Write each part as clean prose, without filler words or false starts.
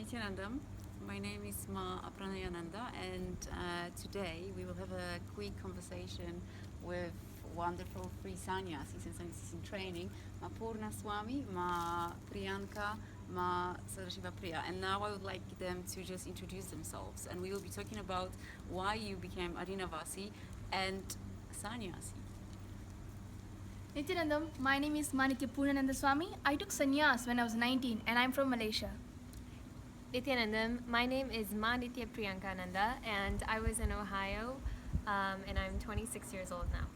Nithyananda. My name is Ma Priyankananda, and today we will have a quick conversation with wonderful three sannyasis and sannyasis in training, Ma Poornananda Swami, Ma Priyanka, Ma Sadashivapriyananda. And now I would like them to just introduce themselves, and we will be talking about why you became Adinavasi and sannyasi. Nithyanandam, my name is Poornananda Swami. I took sannyas when I was 19 and I'm from Malaysia. Nithyanandam, my name is Ma Priyankananda and I was in Ohio and I'm 26 years old now.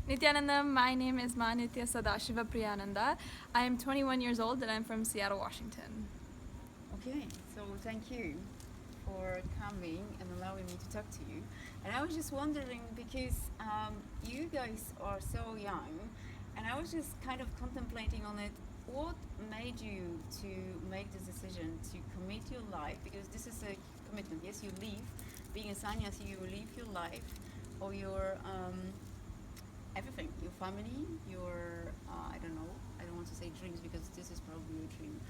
Nithyanandam, my name is Ma Sadashivapriyananda. I am 21 years old and I'm from Seattle, Washington. Okay, so thank you for coming and allowing me to talk to you. And I was just wondering, because you guys are so young, and I was just kind of contemplating on it, what made you to make this decision to commit your life? Because this is a commitment. Yes, you leave, being a sannyasi, you leave your life or your everything, your family, your, I don't want to say dreams because this is probably your dream,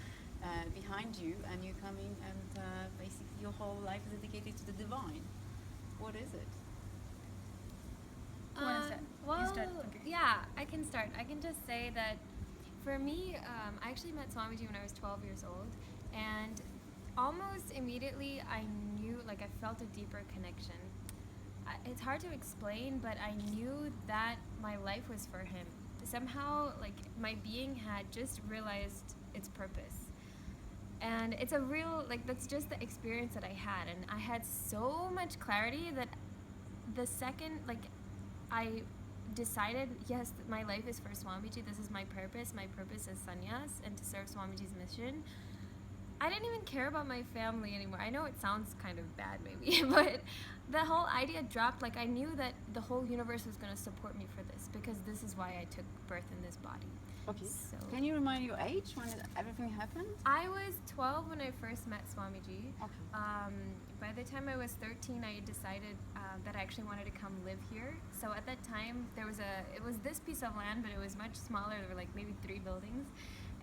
behind you, and you're coming and basically your whole life is dedicated to the divine. What is it? Yeah, I can start. I can just say that for me, I actually met Swamiji when I was 12 years old, and almost immediately I knew, I felt a deeper connection. It's hard to explain, but I knew that my life was for him. Somehow, my being had just realized its purpose. And it's a real, that's just the experience that I had. And I had so much clarity that the second, I decided, yes, my life is for Swamiji. This is my purpose. My purpose is sannyas and to serve Swamiji's mission. I didn't even care about my family anymore. I know it sounds kind of bad maybe, but the whole idea dropped. I knew that the whole universe was going to support me for this because this is why I took birth in this body. Okay. So, can you remind your age when everything happened? I was 12 when I first met Swamiji. Okay. By the time I was 13, I decided that I actually wanted to come live here. So at that time, it was this piece of land, but it was much smaller. There were maybe 3 buildings,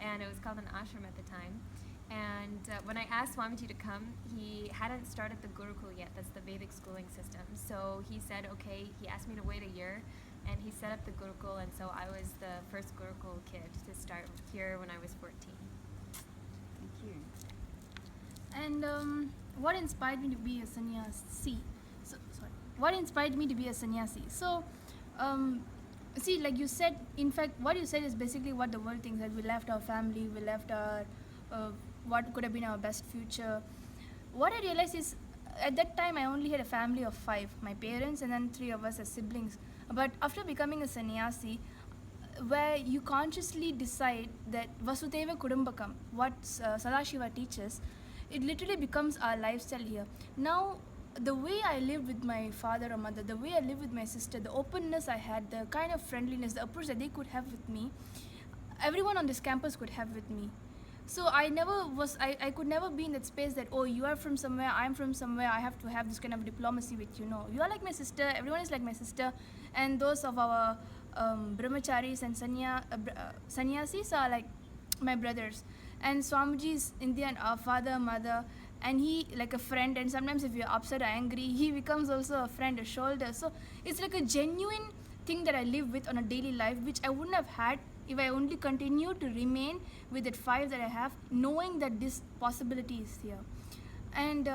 and it was called an ashram at the time. And when I asked Swamiji to come, he hadn't started the Gurukul yet. That's the Vedic schooling system. So he said, okay, he asked me to wait a year, and he set up the Gurukul, and so I was the first Gurukul kid to start here when I was 14. Thank you. And what inspired me to be a sannyasi? What inspired me to be a sannyasi? So, see, like you said, in fact, what you said is basically what the world thinks, that we left our family, we left our what could have been our best future. What I realized is, at that time I only had a family of 5, my parents and then 3 of us as siblings. But after becoming a sannyasi, where you consciously decide that Vasudeva Kudumbakam, what Sadashiva teaches, it literally becomes our lifestyle here. Now, the way I lived with my father or mother, the way I lived with my sister, the openness I had, the kind of friendliness, the approach that they could have with me, everyone on this campus could have with me. So I could never be in that space that, oh, you are from somewhere, I'm from somewhere, I have to have this kind of diplomacy with you. No, you are like my sister, everyone is like my sister, and those of our brahmacharis and sannyasis are like my brothers. And Swamiji is Indian, our father, mother, and he like a friend, and sometimes if you're upset or angry, he becomes also a friend, a shoulder. So it's like a genuine thing that I live with on a daily life, which I wouldn't have had if I only continue to remain with that 5 that I have, knowing that this possibility is here. And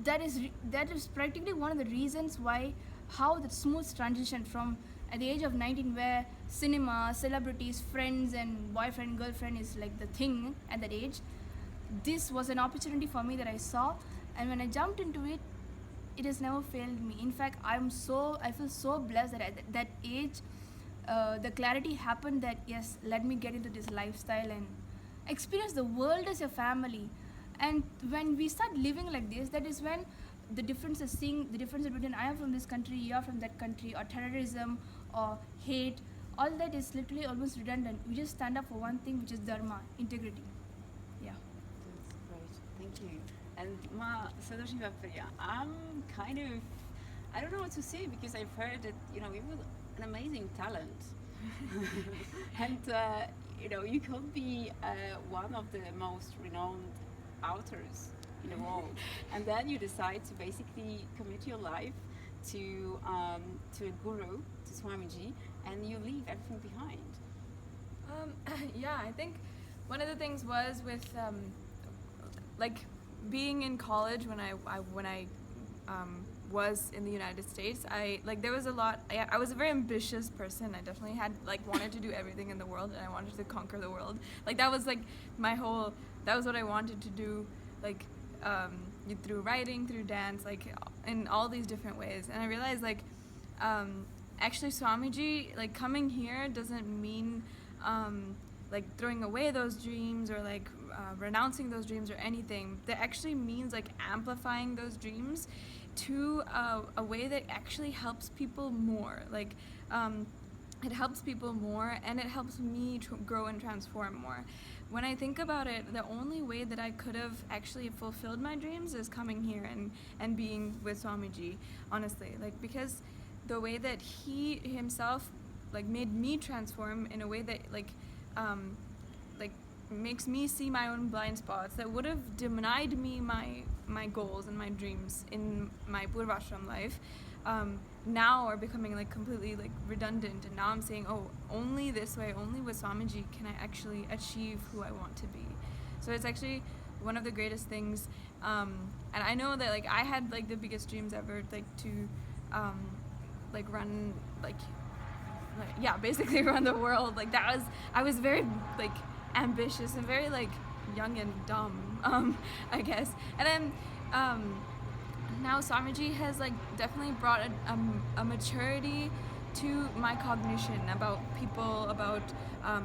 that is practically one of the reasons why, how the smooth transition from at the age of 19, where cinema, celebrities, friends and boyfriend, girlfriend is like the thing at that age. This was an opportunity for me that I saw, and when I jumped into it, it has never failed me. In fact, I feel so blessed that at that age, the clarity happened that, yes, let me get into this lifestyle and experience the world as a family. And when we start living like this, that is when the difference between I am from this country, you are from that country, or terrorism or hate, all that is literally almost redundant. We just stand up for one thing, which is dharma, integrity. Yeah. That's great. Thank you. And Ma Sadashivapriyananda, I don't know what to say, because I've heard that, you have an amazing talent. And you could be one of the most renowned authors in the world, and then you decide to basically commit your life to a guru, to Swamiji, and you leave everything behind. Yeah, I think one of the things was with like being in college when I was in the United States. There was a lot. I was a very ambitious person. I definitely had wanted to do everything in the world, and I wanted to conquer the world. That was that was what I wanted to do. Through writing, through dance, in all these different ways. And I realized actually Swamiji, coming here doesn't mean throwing away those dreams or renouncing those dreams or anything. That actually means amplifying those dreams to a way that actually helps people more. It helps people more, and it helps me grow and transform more. When I think about it, the only way that I could have actually fulfilled my dreams is coming here and being with Swamiji, honestly. Because the way that he himself made me transform in a way that makes me see my own blind spots that would have denied me my goals and my dreams in my Purvashram life, now are becoming completely redundant. And now I'm saying, oh, only this way, only with Swamiji can I actually achieve who I want to be. So it's actually one of the greatest things, and I know that I had the biggest dreams ever, to run basically run the world. I was very ambitious and very young and dumb, I guess. And then now Swamiji has definitely brought a maturity to my cognition about people, about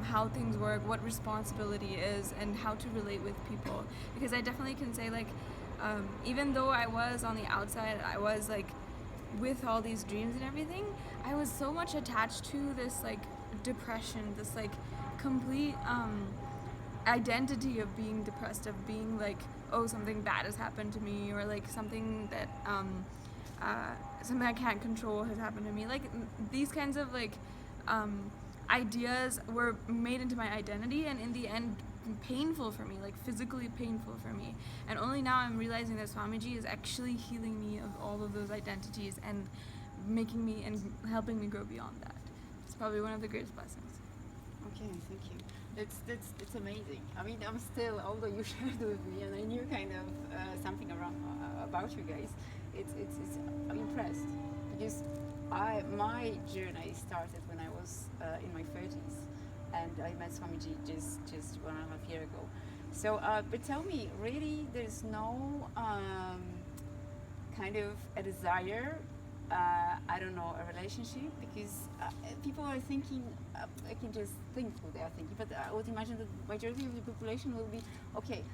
how things work, what responsibility is, and how to relate with people. Because I definitely can say even though I was on the outside, I was with all these dreams and everything, I was so much attached to this depression, this complete identity of being depressed, of being oh, something bad has happened to me, or something that something I can't control has happened to me. These kinds of ideas were made into my identity, and in the end painful for me, physically painful for me. And only now I'm realizing that Swamiji is actually healing me of all of those identities and making me and helping me grow beyond that. It's probably one of the greatest blessings. Okay, thank you. It's amazing. I mean, I'm still, although you shared with me and I knew kind of something about you guys, I'm impressed, because my journey started when I was in my 30s, and I met Swamiji just 1.5 years ago. So, but tell me, really, there's no kind of a desire, I don't know, a relationship, because people are thinking, I can just think what they are thinking, but I would imagine that the majority of the population will be, okay,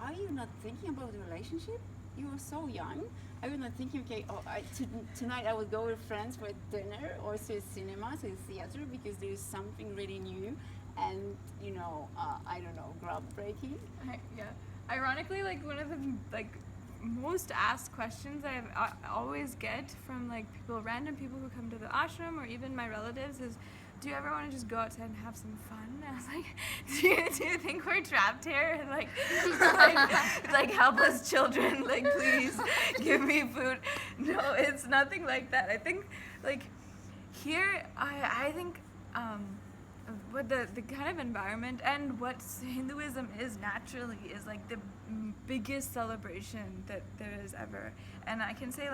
are you not thinking about a relationship? You are so young. Are you not thinking, okay, tonight I will go with friends for dinner, or to a cinema, to a theater, because there is something really new and, I don't know, groundbreaking? Yeah. Ironically, one of the most asked questions I always get from random people who come to the ashram, or even my relatives, is, do you ever want to just go outside and have some fun? And I was do you think we're trapped here and helpless children? Please give me food. No, it's nothing like that. I think here, I think what the kind of environment and what Hinduism is naturally is the biggest celebration that there is ever. And I can say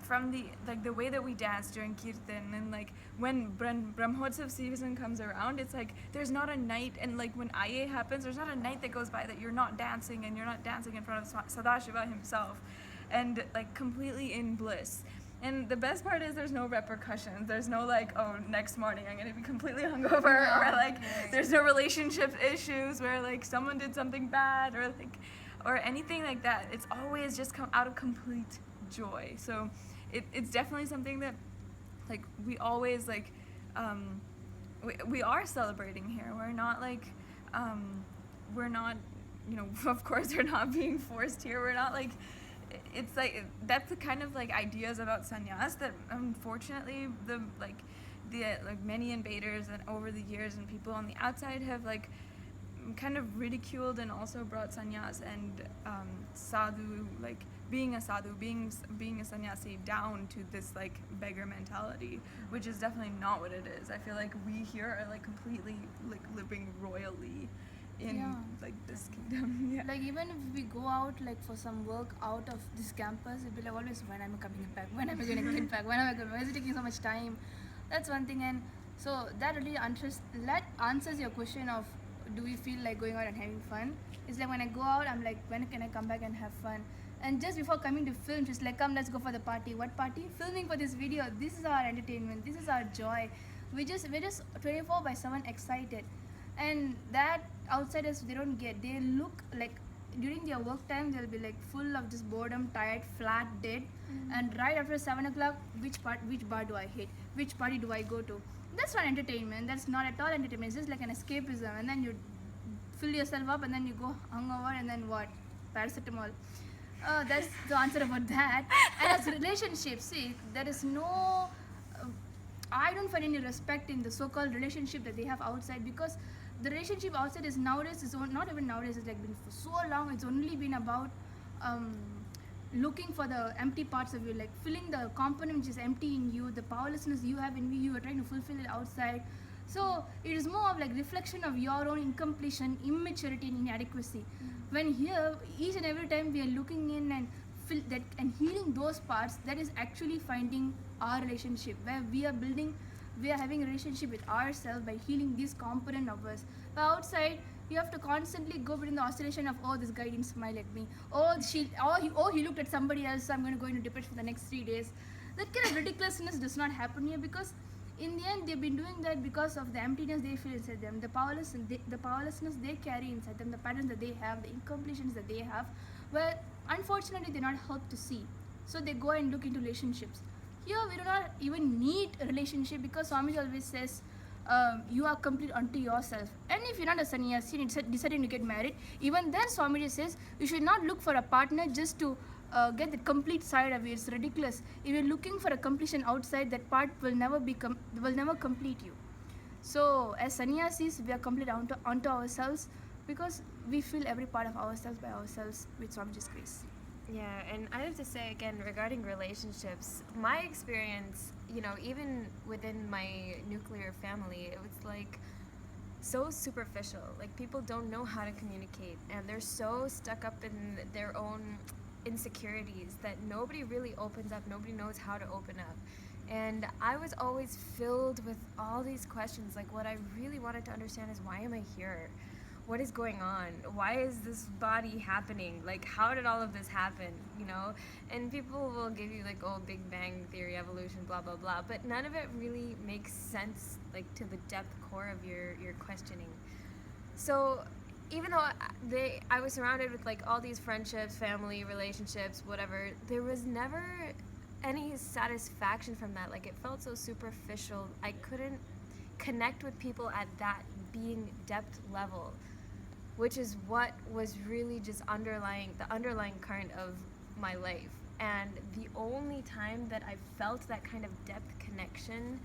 from the way that we dance during kirtan, and when Brahmotsav season comes around, it's there's not a night, and when Aye happens, there's not a night that goes by that you're not dancing, and you're not dancing in front of Sadashiva himself, and completely in bliss. And the best part is there's no repercussions. There's no oh, next morning I'm gonna be completely hungover, or there's no relationship issues where someone did something bad, or anything like that. It's always just come out of complete joy. So it's definitely something that we always we are celebrating here. We're not we're not, of course we're not being forced here. We're not it's that's the kind of ideas about sannyas that unfortunately like many invaders and over the years, and people on the outside have like kind of ridiculed and also brought sannyas and sadhu, like being a sadhu, being a sannyasi down to this like beggar mentality, which is definitely not what it is. I feel like we here are like completely like living royally in like this kingdom. Yeah. Like even if we go out like for some work out of this campus, it'll be like always, when am I coming back? When am I going to get back? When am I going? Why is it taking so much time? That's one thing, and so that really answers your question of do we feel like going out and having fun? It's like when I go out, I'm like, when can I come back and have fun? And just before coming to film, she's like, come, let's go for the party. What party? Filming for this video. This is our entertainment. This is our joy. We're just 24/7 excited. And that outsiders, they don't get. They look like during their work time, they'll be like full of just boredom, tired, flat, dead. And right after 7 o'clock, which bar do I hit? Which party do I go to? That's not entertainment. That's not at all entertainment. It's just like an escapism. And then you fill yourself up and then you go hungover and then what? Paracetamol. That's the answer about that. And as relationships, see, there is no... I don't find any respect in the so-called relationship that they have outside, because the relationship outside is nowadays, not even nowadays, it's like been for so long, it's only been about looking for the empty parts of you, like filling the component which is empty in you, the powerlessness you have in you are trying to fulfill it outside. So it is more of like reflection of your own incompletion, immaturity and inadequacy. When here, each and every time we are looking in and and healing those parts, that is actually finding our relationship, where we are having a relationship with ourselves by healing this component of us. But outside, you have to constantly go between the oscillation of, oh, this guy didn't smile at me, he looked at somebody else, so I'm going to go into depression for the next 3 days. That kind of ridiculousness does not happen here, because in the end they've been doing that because of the emptiness they feel inside them, the powerlessness they carry inside them, the patterns that they have, the incompletions that they have, where unfortunately they're not helped to see. So they go and look into relationships. Here we do not even need a relationship, because Swamiji always says you are complete unto yourself. And if you're not a sannyasi and deciding to get married, even then Swamiji says you should not look for a partner just to get the complete side of it. It's ridiculous. If you're looking for a completion outside, that part will never complete you. So as sannyasis, we are complete unto ourselves, because we fill every part of ourselves by ourselves with Swamiji's grace. Yeah, and I have to say again regarding relationships, my experience, even within my nuclear family, it was like so superficial. Like people don't know how to communicate, and they're so stuck up in their own insecurities that nobody really opens up, nobody knows how to open up. And I was always filled with all these questions. Like what I really wanted to understand is, why am I here? What is going on? Why is this body happening? Like, how did all of this happen? And people will give you like, oh, Big Bang Theory, evolution, blah, blah, blah. But none of it really makes sense, like to the depth core of your questioning. So even though I was surrounded with like all these friendships, family, relationships, whatever, there was never any satisfaction from that. Like it felt so superficial. I couldn't connect with people at that being depth level, which is what was really just the underlying current of my life. And the only time that I felt that kind of depth connection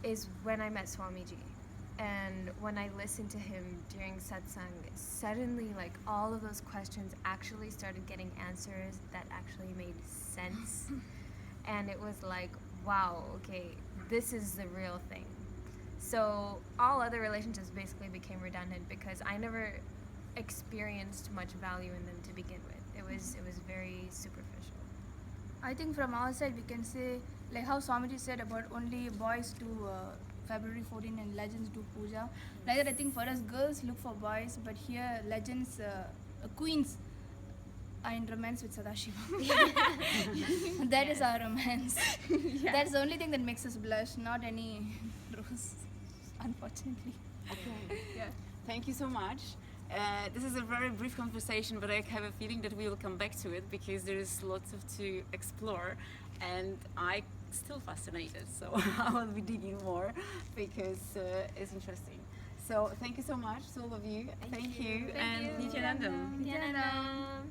is when I met Swamiji. And when I listened to him during satsang, suddenly like all of those questions actually started getting answers that actually made sense. And it was like, wow, okay, this is the real thing. So all other relationships basically became redundant because I never experienced much value in them to begin with. It was very superficial. I think from our side we can say, like how Swamiji said about only boys do February 14 and legends do puja. Like that, I think for us girls look for boys, but here legends, queens are in romance with Sadashiva. That is our romance. Yeah. That's the only thing that makes us blush, not any rose, unfortunately. Okay. Yeah. Thank you so much. This is a very brief conversation, but I have a feeling that we will come back to it because there is lots to explore, and I still fascinated, so I will be digging more because it's interesting. So thank you so much to all of you. Thank you. Thank And you. Nithyananda. Nithyananda.